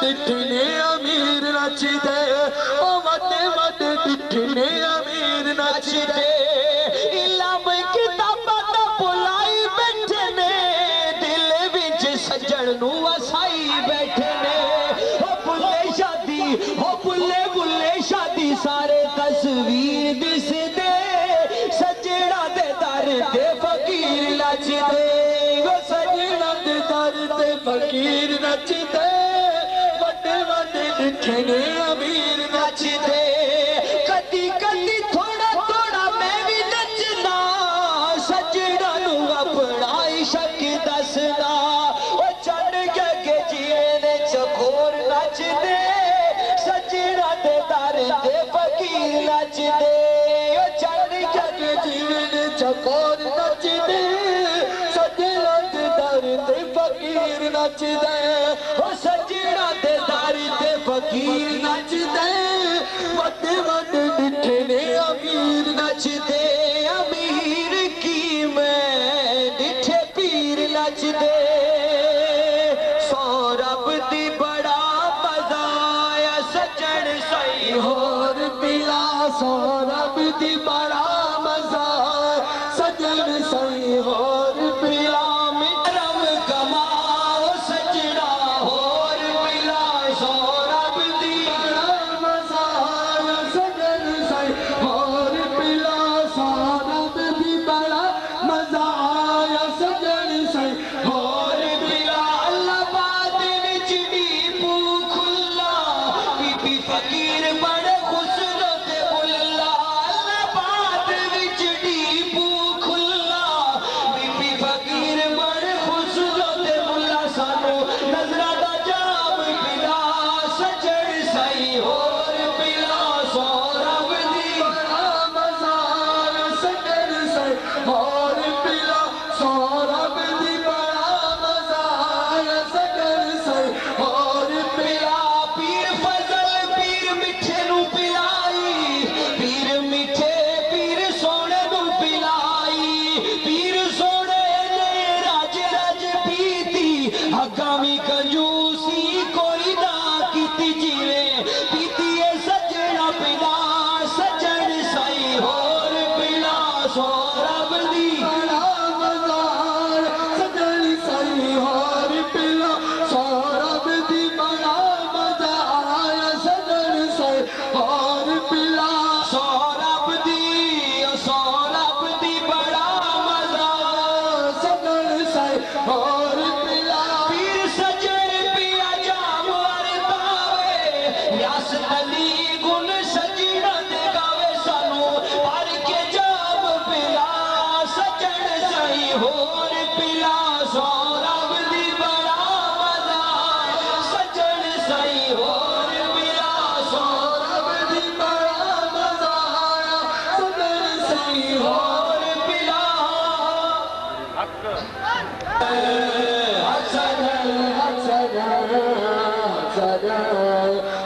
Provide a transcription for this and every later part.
ڈٹھنے امیر نچدے او وڈے وڈے ڈٹھنے امیر نچدے علم کتاباں دا بلائی بیٹھے نے دل وچ سجن نو وسائی بیٹھے نے او بلے شادی سارے تصویر دس دے سجڑا دے در تے فقیر نچ دے سجڑا دے در تے فقیر نچ دے وڈے وڈے ڈٹھنے امیر نچ دے کدی کدی تھوڑا تھوڑا میں بھی نچنا سجڑا نو اپنا عشق دسنا او چڑھ کے جیے نے چکور نچ دے سجڑا دے در تے فقیر نچ دے او چڑھ کے جیے نے چکور نچ دے سجڑا دے در تے فقیر نچ دے او سجڑا دے در تے فقیر نچ دے وڈے وڈے ڈٹھنے امیر نچ دے امیر کی میں ڈٹھے پیر نچ دے سورب دی بڑا مزہ آیا سجن سائی ہور پلا سورب دی بڑا مزہ آیا سجن سائی ہور پلا مٹرم کماؤ سجنا ہور پلا سورب دی بڑا مزہ آیا سجن سائی ہور پلا سورب دی بڑا مزہ آیا سجن سائی ہور پلا اللہ باد وچ ڈیپو کھلا بی بی فقیر بڑے خسرو تے بلا اللہ باد وچ ڈیپو کھلا بی بی فقیر بڑے خسرو تے بلا سانو نظرہ دا جام پلا سجن سائی ہور پلا سورب دی بڑا مزہ آیا سجن سائی ہور پلا سورب دی بڑا مزہ آیا سجن سائی ہور پلا پیر فضل پیر میٹھے نو پلائی پیر میٹھے پیر سونے نو پلائی پیر سونے نے راج راج پیتی حقامی کنجوسی کوئی نہ کیتی جیویں پیتی ہے سجنا پلا سجن سائی ہور پلا سورب دی بڑا مزہ آیا سجن سائی ہور پلا سورب دی بڑا مزہ آیا سجن سائی ہور پلا سورب دی بڑا مزہ آیا سجن سائی ہور پلا پیر سجن پیا جام ورتاوے یاس علی گن سجنا دے گاوے سانو پر کے جام پلا سجن سائی ہور پلا سورب دی بڑا مزہ آیا سجن سائی ہور پلا سورب دی بڑا مزہ آیا سجن سائی ہور پلا حق سجن حق سجن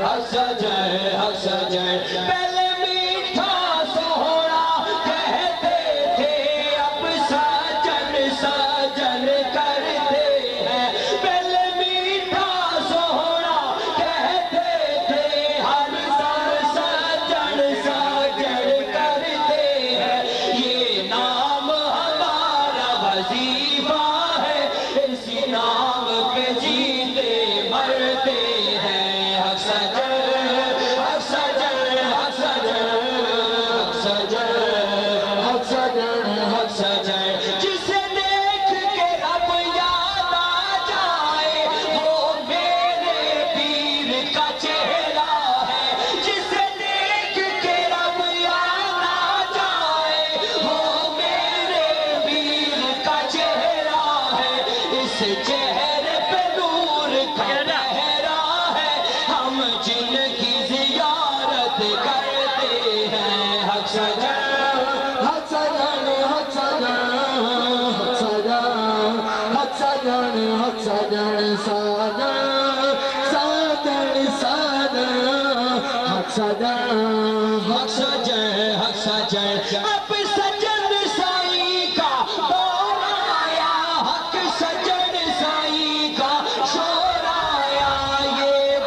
حق سجن حق سجن پہلے میٹھا سوہنا کہتے تھے اب سجن سجن کرتے ہیں پہلے میٹھا سوہنا کہتے تھے ہر دم سجن سجن کرتے ہیں یہ نام ہمارا وظیفہ ہے اسی نام پہ جیتے مرتے ہیں حق سجن حق سجن حق سجن حق سجن حق سجن حق سجن جسے دیکھ کے رب یاد آ جائے وہ میرے پیر کا چہرہ ہے جسے دیکھ کے رب یاد آ جائے وہ میرے پیر کا چہرہ ہے اس چہرے پہ نور کا لہرا ہے ہم جن کی زیارت کرتے ہیں حق سجن حق سجن حق سجن حق سجن حق سجن سجن سجن سجن حق سجن حق سجن حق سجن اب سجن سائی کا دور آیا حق سجن سائی کا شور آیا یہ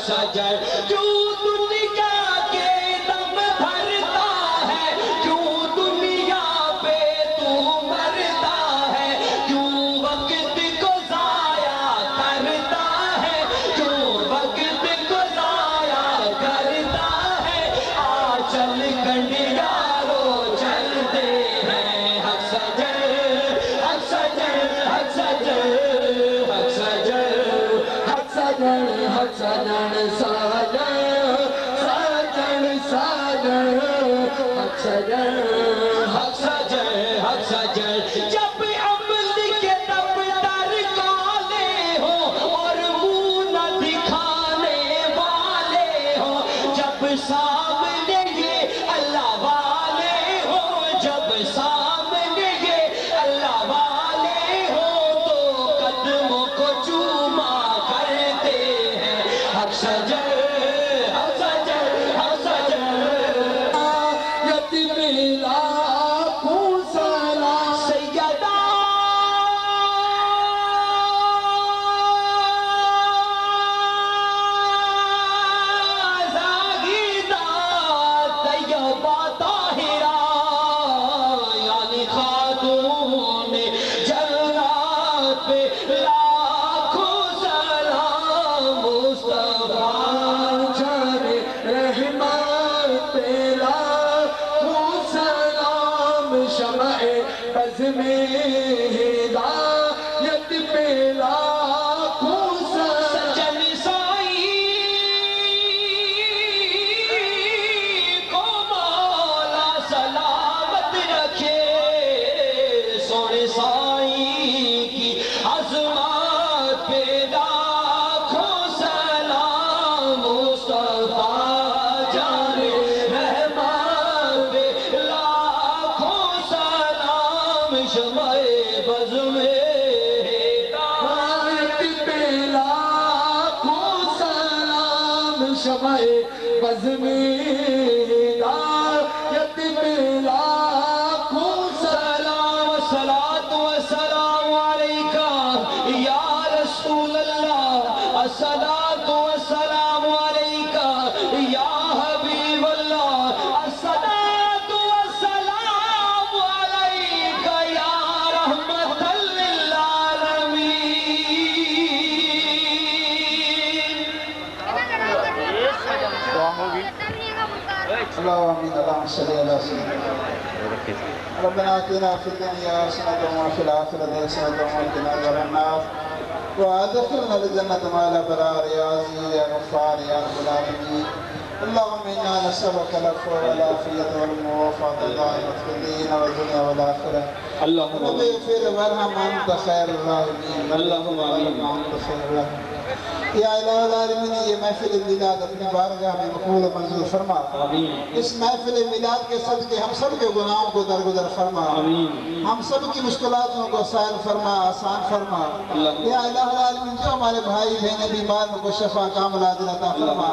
سجر کیوں دنیا کے دم بھرتا ہے کیوں دنیا پہ تو مرتا ہے کیوں وقت کو ضائع کرتا ہے کیوں وقت کو ضائع کرتا ہے آ چل کنڈیارو چلتے ہیں حق سجر حق سجر حق سجر حق سجر حق سجر حق سجر سجر سجر سجر حق سجر حق سجر حق سجر جب عمل کے دفتر کالے ہو اور منہ نہ دکھانے والے ہو جب سامنے یہ اللہ والے ہو جب سامنے یہ اللہ والے ہو تو قدموں کو چوما کرتے ہیں حق سجر حق سجر حق سجر یتیم لاکھوں سلام سیدہ زاہدہ طیبہ طاہرہ یعنی خاتون جنات پہ لاکھوں سلام مصطفیٰ جان رحمت پہ لاکھوں سلام شمع بزم ہدایت پہ لاکھوں سلام سجن سائی کو مولا سلامت رکھے سونے سائی کی عظمت پہ لاکھوں سلام مصطفیٰ جان رحمت پہ لاکھوں سلام شمع بزم ہدایت پہ لاکھوں سلام شمع بزم ہدایت پہ لاکھوں سلام الصلاة والسلام علیکہ یا رسول اللہ الصلاة والسلام علیکہ یا حبیب اللہ الصلاة والسلام علیکہ یا رحمت للعالمین اللهم آمين اللهم صل على سيدنا ربنا آتنا في الدنيا حسنة وفي الآخرة حسنة وقنا عذاب النار وأدخلنا الجنة مع الأبرار يا عزيز يا غفار يا رب العالمين اللهم إنا نسألك العفو والعافية والموافقة الدائمة في الدين والدنيا والآخرة اللهم رب اغفر وارحم أنت خير الراحمين اللهم آمين. أنت خير الراحمين یا الہ العالمین یہ محفل میلاد اپنی بارگاہ میں مقبول و منظور فرما آمین اس محفل میلاد کے صدقے ہم سب کے گناہوں کو درگزر فرما آمین ہم سب کی مشکلاتوں کو سائل فرما آسان فرما یا الہ العالمین جو ہمارے بھائی بہنیں بیمار ان کو شفا کامل عاجل عطا فرما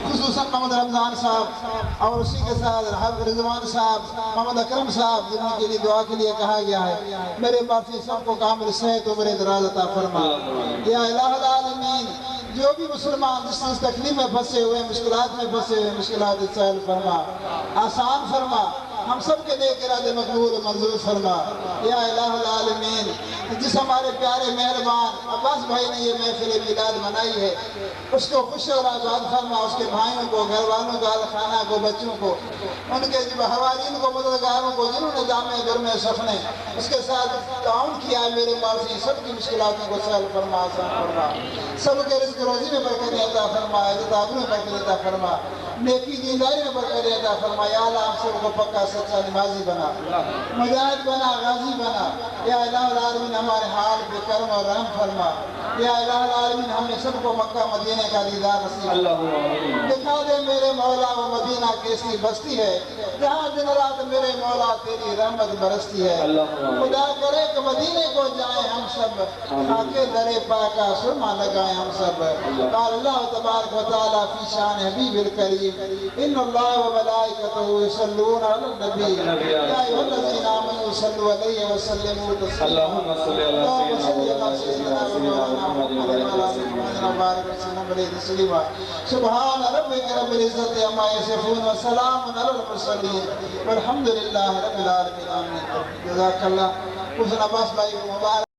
خصوصاً محمد رمضان صاحب اور اسی کے ساتھ رضوان صاحب محمد اکرم صاحب جن کے لیے دعا کے لیے کہا گیا ہے میرے باقی سب کو کامل صحت و عمر دراز عطا فرما یا الہ العالمین جو بھی مسلمان جس تکلیف میں پھنسے ہوئے مشکلات میں پھنسے ہوئے مشکلات سہل فرما آسان فرما ہم سب کے نیک ارادے مقبول منظور فرما یا الہ العالمین جس ہمارے پیارے مہربان عباس بھائی نے یہ محفل میلاد منائی ہے اس کو خوش اور آباد فرما اس کے بھائیوں کو گھر والوں کو اہل خانہ کو بچوں کو ان کے حوالین کو مددگاروں کو جنہوں نے دامے گرمے سفنے اس کے ساتھ تعاون کیا ہے میرے معافی سب کی مشکلاتوں کو سہل فرما آسان فرما سب کے رزق روزی میں برکت عطا فرما عزت آبرو میں برکت عطا فرما نیکی دینداری میں برکت عطا فرما یا اللہ ہم سب کو پکا سچا نمازی بنا مجاہد بنا غازی بنا یا الہ العالمین ہمارے حال پہ کرم اور رحم فرما یا الہ العالمین ہمیں سب کو مکہ مدینہ کا دیدار نصیب دکھا دے میرے مولا وہ مدینہ کیسی بستی ہے جہاں دن رات میرے مولا تیری رحمت برستی ہے خدا کرے کہ مدینے کو جائیں ہم سب خاکے درے پاکا سرما لگائیں ہم سب قال اللہ تبارک و تعالی فی شان حبیب الکریم ان اللہ و ملائکتہ یصلون علی النبی یا ایھا الذین آمنوا صلوا علیہ وسلم اللهم صل على سيدنا محمد سبحان ربك رب العزة عما يصفون وسلام على المرسلين والحمد لله رب العالمين آمين جزاك اللہ. حسن عباس بھائی کو مبارک.